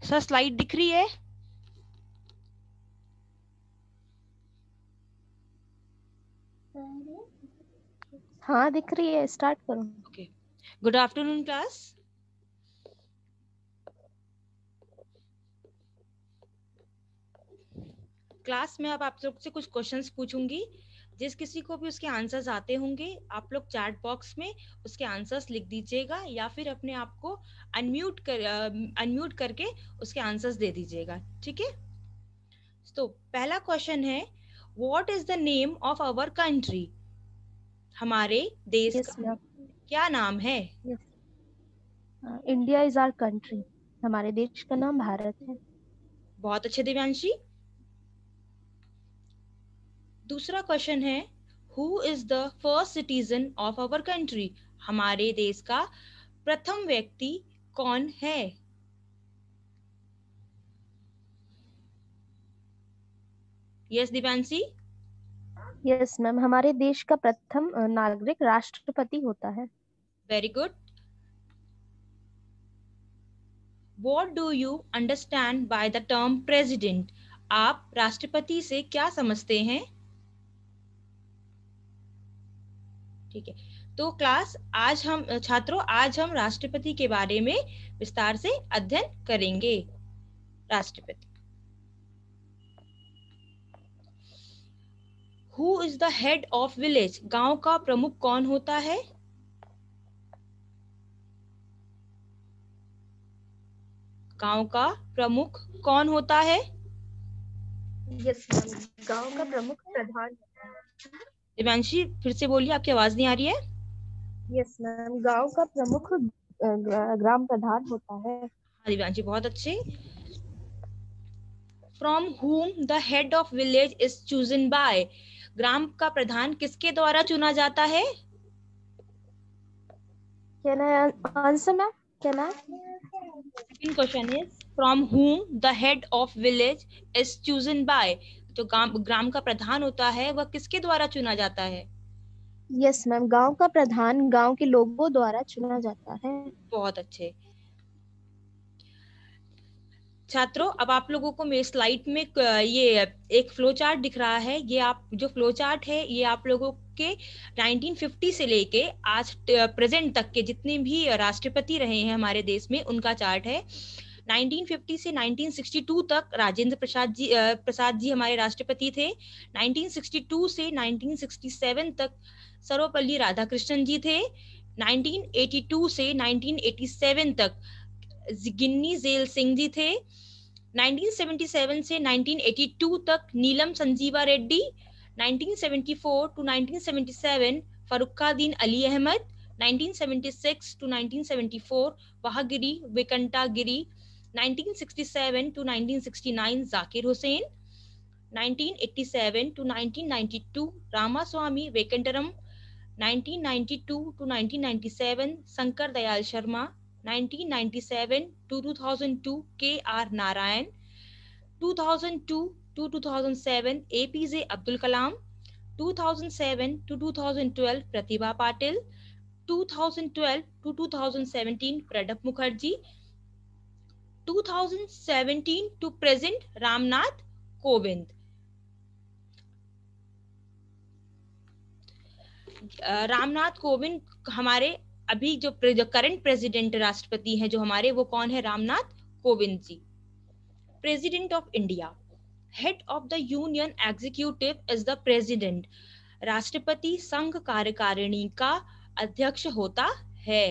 Sir slide दिख रही है? हाँ दिख रही है, स्टार्ट करो। Okay, good afternoon class. Class में अब आप लोग से कुछ क्वेश्चंस पूछूंगी। जिस किसी को भी उसके आंसर्स आते होंगे आप लोग चैट बॉक्स में उसके आंसर्स लिख दीजिएगा या फिर अपने आप को अनम्यूट करके उसके आंसर्स दे दीजिएगा, ठीक है? तो पहला क्वेश्चन है, what is the name of our country? हमारे देश यस का मैम। क्या नाम है? Yes, India is our country. हमारे देश का नाम भारत है। बहुत अच्छे दिव्यांशी। दूसरा क्वेश्चन है, who is the first citizen of our country? हमारे देश का प्रथम व्यक्ति कौन है? यस दिव्यांशी। यस मैम, हमारे देश का प्रथम नागरिक राष्ट्रपति होता है। Very good. What do you understand by the term president? आप राष्ट्रपति से क्या समझते हैं? ठीक है, तो क्लास आज हम छात्रों आज हम राष्ट्रपति के बारे में विस्तार से अध्ययन करेंगे। राष्ट्रपति, who is the head of village? गांव का प्रमुख कौन होता है? गांव का प्रमुख कौन होता है? यस मैम, गांव का प्रमुख प्रधान। दिव्यांशी फिर से बोलिए, आपकी आवाज नहीं आ रही है। यस मैम, गांव का प्रमुख ग्राम प्रधान होता है। हाँ दिव्यांशी, बहुत अच्छे। From whom the head of village is chosen by? ग्राम का प्रधान किसके द्वारा चुना जाता है? Can I answer ma'am? Can I? Second question is from whom the head of village is chosen by? जो ग्राम का प्रधान होता है वह किसके द्वारा चुना जाता है? यस मैम, गांव का प्रधान गांव के लोगों द्वारा चुना जाता है। बहुत अच्छे छात्रों, अब आप लोगों को मेरे स्लाइड में ये एक फ्लो चार्ट दिख रहा है। ये आप जो फ्लो चार्ट है ये आप लोगों के 1950 से लेके आज प्रेजेंट तक के जितने भी राष्ट्रपति रहे हैं हमारे देश में उनका चार्ट है। 1950 से 1962 तक राजेंद्र प्रसाद जी हमारे राष्ट्रपति थे। 1962 से 1967 तक सर्वपल्ली राधाकृष्णन जी थे। 1982 से 1987 तक गिन्नी जेल सिंह जी थे। 1977 से 1982 तक Neelam Sanjiva Reddy. 1974 to 1977 फरुखादीन Ali Ahmad. 1976 to 1974 वहागिरी वेकंटा Giri. 1967 to 1969 Zakir Hussain. 1987 to 1992 Ramaswamy वेंकटरम। 1992 to 1997 Shankar Dayal Sharma. 1997 to 2002 K.R. Narayan. 2002 to 2007 APJ Abdul Kalam. 2007 to 2012 Pratibha Patil. 2012 to 2017 Pranab Mukherjee. 2017 to present Ramnath Kovind. Ramnath Kovind हमारे अभी जो करंट प्रेसिडेंट राष्ट्रपति हैं जो हमारे, वो कौन है? Ramnath Kovind ji. President of India, head of the union executive is the president. राष्ट्रपति संघ कार्यकारिणी का अध्यक्ष होता है।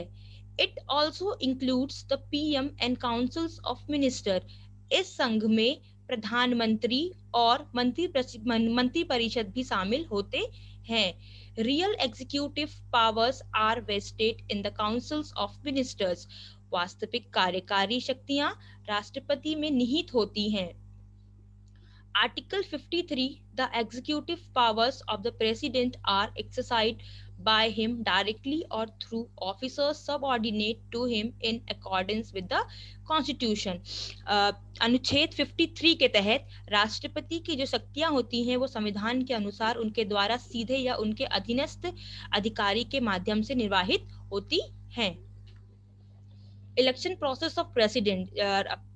It also includes the PM and councils of minister. इस संघ में प्रधानमंत्री और मंत्री परिषद भी शामिल होते हैं। Real executive powers are vested in the councils of ministers. वास्तविक कार्यकारी शक्तियां राष्ट्रपति में निहित होती हैं। Article 53, the executive powers of the president are exercised by him directly or through officers subordinate to him in accordance with the constitution. अनुच्छेद 53 के तहत राष्ट्रपति की जो शक्तियां होती हैं वो संविधान के अनुसार उनके द्वारा सीधे या उनके अधीनस्थ अधिकारी के माध्यम से निर्वाहित होती हैं। इलेक्शन प्रोसेस ऑफ प्रेसिडेंट,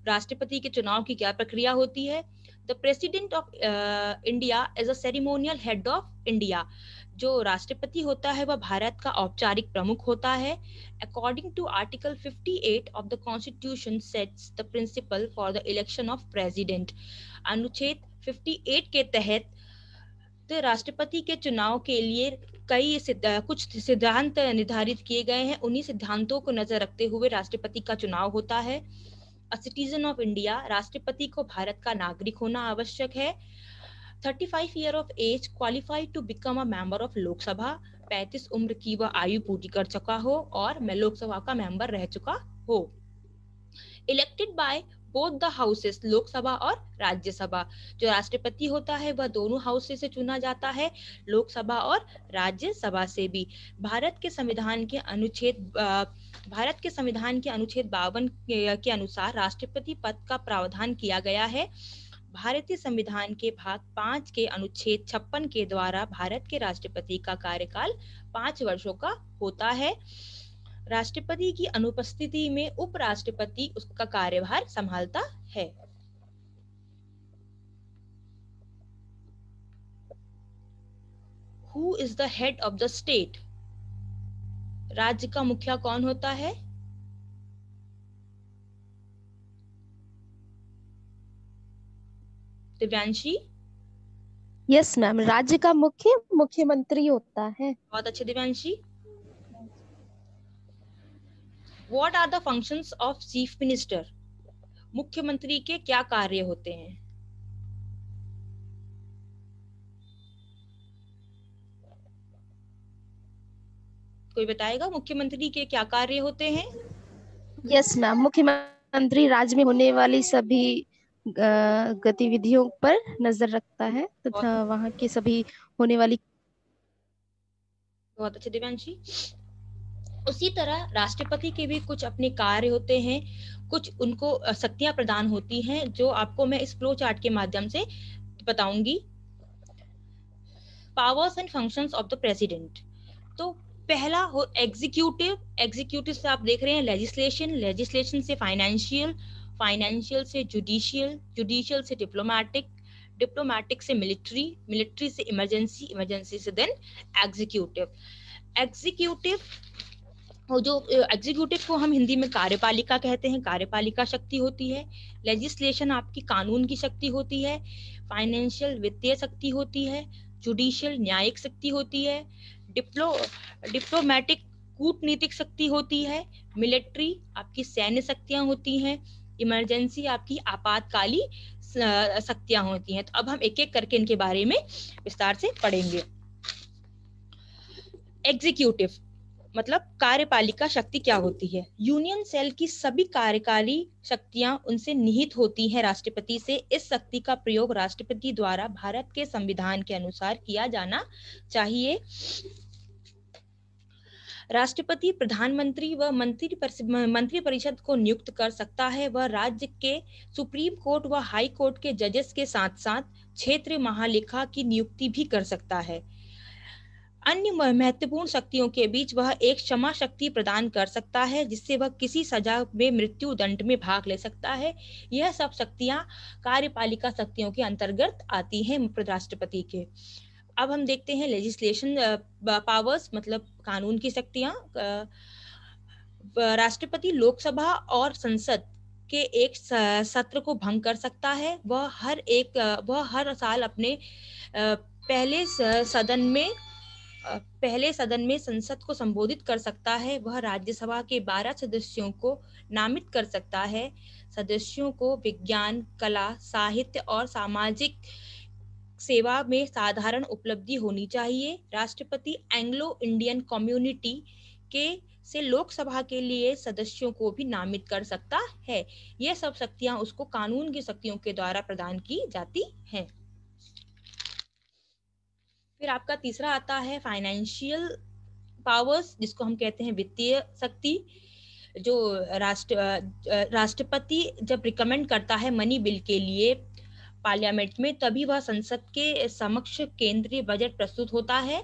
राष्ट्रपति के चुनाव की क्या प्रक्रिया होती है? The president of India is a ceremonial head of India. जो राष्ट्रपति होता है वह भारत का औपचारिक प्रमुख होता है। According to article 58 of the constitution sets the principle for the election of president. अनुच्छेद 58 के तहत तो राष्ट्रपति के चुनाव के लिए कुछ सिद्धांत निर्धारित किए गए हैं। उन्हीं सिद्धांतों को नजर रखते हुए राष्ट्रपति का चुनाव होता है। अ सिटीजन ऑफ इंडिया, राष्ट्रपति को भारत का नागरिक होना आवश्यक है। 35 year of age, qualified to become a member of Lok Sabha, 35 उम्र की वह आयु पूरी कर चुका हो और मैं लोकसभा का मेंबर रह चुका हो। Elected by both the houses, Lok Sabha और राज्यसभा। जो राष्ट्रपति होता है वह दोनों हाउसेस से चुना जाता है, लोकसभा और राज्यसभा से भी। भारत के संविधान के अनुच्छेद 52 के अनुसार राष्ट्रपति पद का प्रावधान किया गया है। भारतीय संविधान के भाग 5 के अनुच्छेद 56 के द्वारा भारत के राष्ट्रपति का कार्यकाल 5 वर्षों का होता है। राष्ट्रपति की अनुपस्थिति में उपराष्ट्रपति उसका कार्यभार संभालता है। Who is the head of the state? राज्य का मुखिया कौन होता है? दिव्यांशी? यस मैम, राज्य का मुख्यमंत्री होता है। बहुत अच्छे Divyanshi. What are the functions of chief minister? मुख्यमंत्री के क्या कार्य होते हैं? कोई बताएगा मुख्यमंत्री के क्या कार्य होते हैं? यस मैम, मुख्यमंत्री राज्य में होने वाली सभी गतिविधियों पर नजर रखता है तथा वहां की सभी होने वाली। बहुत अच्छे दिव्यांशी। उसी तरह राष्ट्रपति के भी कुछ अपने कार्य होते हैं, कुछ उनको शक्तियां प्रदान होती हैं जो आपको मैं इस फ्लो चार्ट के माध्यम से बताऊंगी। Powers and functions of the president. तो पहला हो एग्जीक्यूटिव। एग्जीक्यूटिव से आप देख रहे हैं लेजिस्लेशन, लेजिस्लेशन से फाइनेंशियल, फाइनेंशियल से जुडिशियल, जुडिशियल से डिप्लोमेटिक, डिप्लोमेटिक से मिलिट्री, मिलिट्री से इमरजेंसी, इमरजेंसी से देन एग्जीक्यूटिव। एग्जीक्यूटिव जो एग्जीक्यूटिव को हम हिंदी में कार्यपालिका कहते हैं, कार्यपालिका शक्ति होती है। लेजिस्लेशन आपकी कानून की शक्ति होती है, फाइनेंशियल वित्तीय शक्ति होती है, जुडिशियल न्यायिक शक्ति होती है, डिप्लोमेटिक कूटनीतिक शक्ति होती है, मिलिट्री आपकी सैन्य शक्तियां होती हैं, इमरजेंसी आपकी आपातकालीन शक्तियां होती हैं। तो अब हम एक एक करके इनके बारे में विस्तार से पढ़ेंगे। एग्जीक्यूटिव मतलब कार्यपालिका शक्ति क्या होती है? यूनियन सेल की सभी कार्यकारी शक्तियां उनसे निहित होती हैं राष्ट्रपति से। इस शक्ति का प्रयोग राष्ट्रपति द्वारा भारत के संविधान के अनुसार किया जाना चाहिए। राष्ट्रपति प्रधानमंत्री व मंत्री परिषद को नियुक्त कर सकता है। वह राज्य के सुप्रीम कोर्ट व हाई कोर्ट के जजेस के साथ साथ क्षेत्रीय महालेखा की नियुक्ति भी कर सकता है। अन्य महत्वपूर्ण शक्तियों के बीच वह एक क्षमा शक्ति प्रदान कर सकता है, जिससे वह किसी सजा में मृत्यु दंड में भाग ले सकता है। यह सब शक्तियां कार्यपालिका शक्तियों के अंतर्गत आती हैं राष्ट्रपति के। अब हम देखते हैं लेजिस्लेशन पावर्स मतलब कानून की शक्तियां। राष्ट्रपति लोकसभा और संसद के एक सत्र को भंग कर सकता है। वह हर साल अपने पहले सदन में संसद को संबोधित कर सकता है। वह राज्यसभा के 12 सदस्यों को नामित कर सकता है। सदस्यों को विज्ञान, कला, साहित्य और सामाजिक सेवा में साधारण उपलब्धि होनी चाहिए। राष्ट्रपति एंग्लो इंडियन कम्युनिटी के से लोकसभा के लिए सदस्यों को भी नामित कर सकता है। यह सब शक्तियां उसको कानून की शक्तियों के द्वारा प्रदान की जाती हैं। फिर आपका तीसरा आता है फाइनेंशियल पावर्स, जिसको हम कहते हैं वित्तीय शक्ति। जो राष्ट्रपति जब रिकमेंड करता है मनी बिल के लिए पार्लियामेंट में, तभी वह संसद के समक्ष केंद्रीय बजट प्रस्तुत होता है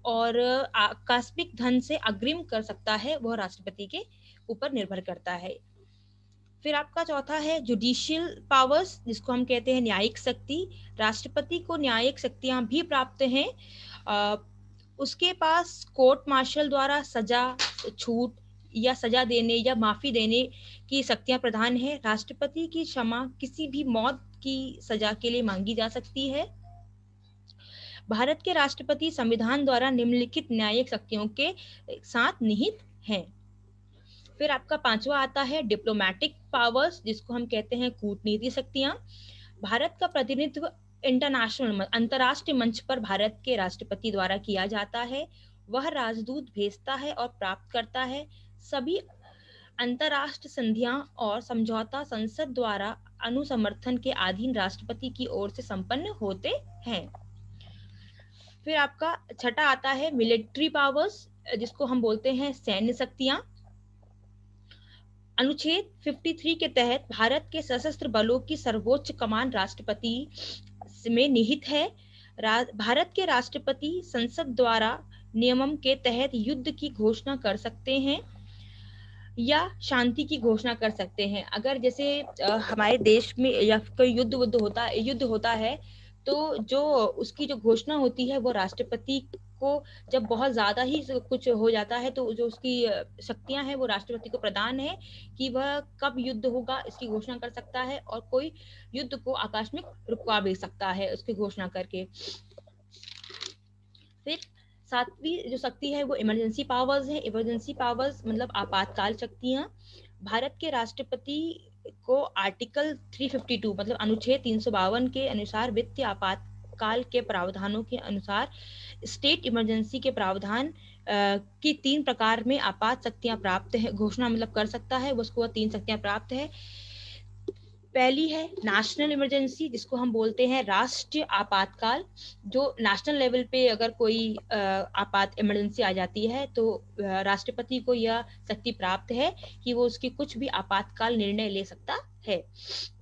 और आकस्मिक धन से अग्रिम कर सकता है, वह राष्ट्रपति के ऊपर निर्भर करता है। फिर आपका चौथा है जुडिशियल पावर्स, जिसको हम कहते हैं न्यायिक शक्ति। राष्ट्रपति को न्यायिक शक्तियां भी प्राप्त हैं। उसके पास कोर्ट मार्शल द्वारा सजा, छूट या सजा देने या माफी देने की शक्तियां प्रदान है। राष्ट्रपति की क्षमा किसी भी मौत की सजा के लिए मांगी जा सकती है। भारत के राष्ट्रपति संविधान द्वारा निम्नलिखित न्यायिक शक्तियों के साथ निहित हैं। फिर आपका पांचवा आता है डिप्लोमेटिक पावर्स, जिसको हम कहते हैं कूटनीति शक्तियां। भारत का प्रतिनिधित्व इंटरनेशनल अंतरराष्ट्रीय मंच पर भारत के राष्ट्रपति द्वारा किया जाता है। वह राजदूत भेजता है और प्राप्त करता है। सभी अंतरराष्ट्रीय संधियां और समझौता संसद द्वारा अनुसमर्थन के अधीन राष्ट्रपति की ओर से संपन्न होते हैं। फिर आपका छठा आता है मिलिट्री पावर्स, जिसको हम बोलते हैं सैन्य शक्तियां। अनुच्छेद 53 के तहत भारत के सशस्त्र बलों की सर्वोच्च कमान राष्ट्रपति में निहित है। भारत के राष्ट्रपति संसद द्वारा नियमन के तहत युद्ध की घोषणा कर सकते हैं या शांति की घोषणा कर सकते हैं। अगर जैसे हमारे देश में या कोई युद्ध होता है तो जो उसकी जो घोषणा होती है वो राष्ट्रपति को, जब बहुत ज्यादा ही कुछ हो जाता है तो जो उसकी शक्तियां हैं वो राष्ट्रपति को प्रदान है कि वह कब युद्ध होगा इसकी घोषणा कर सकता है और कोई युद्ध को आकस्मिक रुकवा भी सकता है उसकी घोषणा करके। फिर सातवीं जो शक्ति है वो इमरजेंसी पावर्स है। इमरजेंसी पावर्स मतलब आपातकाल शक्तियां। भारत के राष्ट्रपति को आर्टिकल 352 मतलब अनुच्छेद 352 के अनुसार वित्तीय आपातकाल के प्रावधानों के अनुसार स्टेट इमरजेंसी के प्रावधान की 3 प्रकार में आपात शक्तियां प्राप्त है, घोषणा मतलब कर सकता है, उसको 3 शक्तियां प्राप्त है। पहली है नेशनल इमरजेंसी, जिसको हम बोलते हैं राष्ट्रीय आपातकाल। जो नेशनल लेवल पे अगर कोई आपात इमरजेंसी आ जाती है तो राष्ट्रपति को यह शक्ति प्राप्त है कि वो उसकी कुछ भी आपातकाल निर्णय ले सकता है।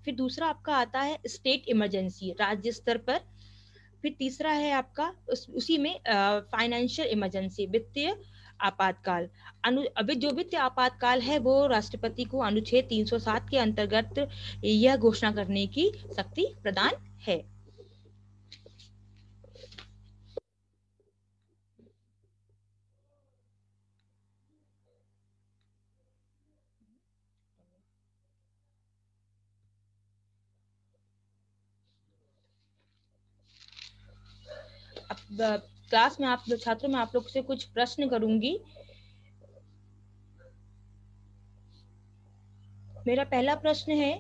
फिर दूसरा आपका आता है स्टेट इमरजेंसी, राज्य स्तर पर। फिर तीसरा है आपका उसी में फाइनेंशियल इमरजेंसी, वित्तीय आपातकाल। अभी जो वित्तीय आपातकाल है वो राष्ट्रपति को अनुच्छेद 307 के अंतर्गत यह घोषणा करने की शक्ति प्रदान है। अब क्लास में आप छात्रों में आप लोग से कुछ प्रश्न करूंगी। मेरा पहला प्रश्न है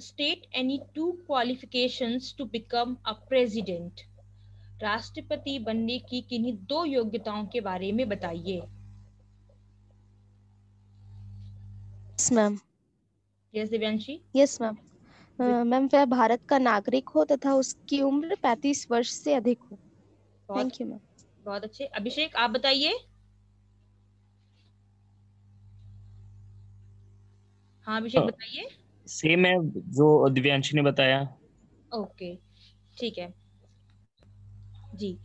state any 2 qualifications to become a president. राष्ट्रपति बनने की किन्हीं 2 योग्यताओं के बारे में बताइए। Yes ma'am. Yes Divyanshi. Yes ma'am. Ma'am वह भारत का नागरिक हो तथा उसकी उम्र 35 वर्ष से अधिक हो। Thank you ma'am. बहुत अच्छे। अभिषेक आप बताइए। हाँ अभिषेक बताइए। सेम है जो दिव्यांशी ने बताया। ओके ठीक है जी।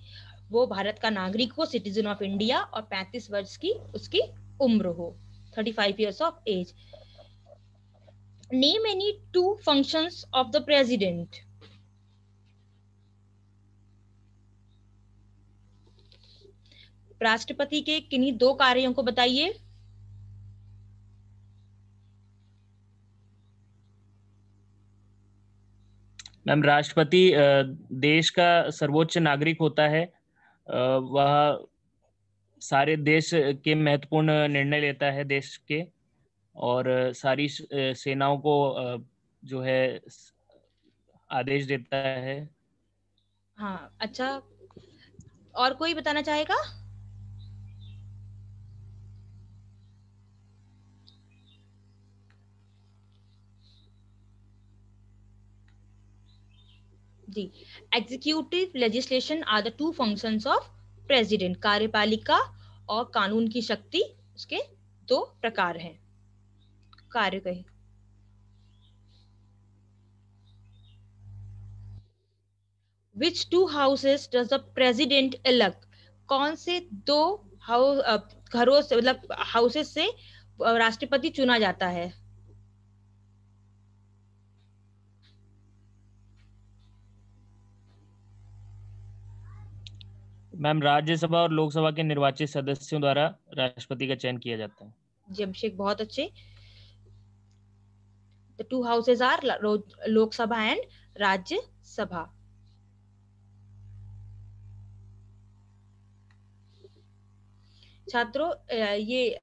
वो भारत का नागरिक हो, सिटीजन ऑफ इंडिया, और 35 वर्ष की उसकी उम्र हो, 35 years of age. Name any 2 functions of the president. राष्ट्रपति के किन्हीं 2 कार्यों को बताइए। मैम राष्ट्रपति देश का सर्वोच्च नागरिक होता है। वह सारे देश के महत्वपूर्ण निर्णय लेता है देश के, और सारी सेनाओं को जो है आदेश देता है। हाँ अच्छा, और कोई बताना चाहेगा? जी, executive legislation are the 2 functions of president. कार्यपालिका और कानून की शक्ति उसके 2 प्रकार हैं। कार्य कहे Which 2 houses does the president elect? कौन से 2 घरों से मतलब हाउसेस से राष्ट्रपति चुना जाता है? मैम राज्यसभा और लोकसभा के निर्वाचित सदस्यों द्वारा राष्ट्रपति का चयन किया जाता है। जी अभिषेक बहुत अच्छे। The two houses are Lok Sabha and Rajya Sabha. छात्रों ये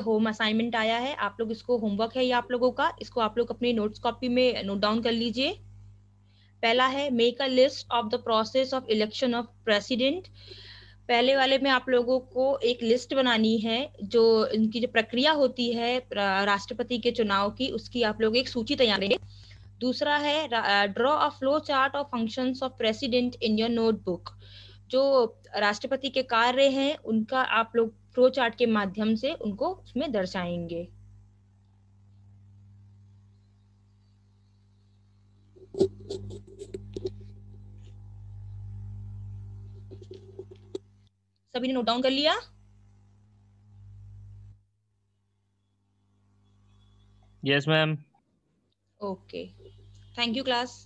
होम असाइनमेंट आया है, आप लोग इसको होमवर्क है ये आप लोगों का, इसको आप लोग अपनी नोट्स कॉपी में नोट डाउन कर लीजिए। पहला है make a list of the process of election of president. पहले वाले में आप लोगों को एक लिस्ट बनानी है, जो इनकी जो प्रक्रिया होती है राष्ट्रपति के चुनाव की, उसकी आप लोग एक सूची तैयार करेंगे। दूसरा है draw a flow chart of functions of president in your notebook. जो राष्ट्रपति के कार्य हैं उनका आप लोग फ्लो चार्ट के माध्यम से उनको उसमें दर्शाएंगे। सभी ने नोट डाउन कर लिया? Yes ma'am. Okay, thank you class.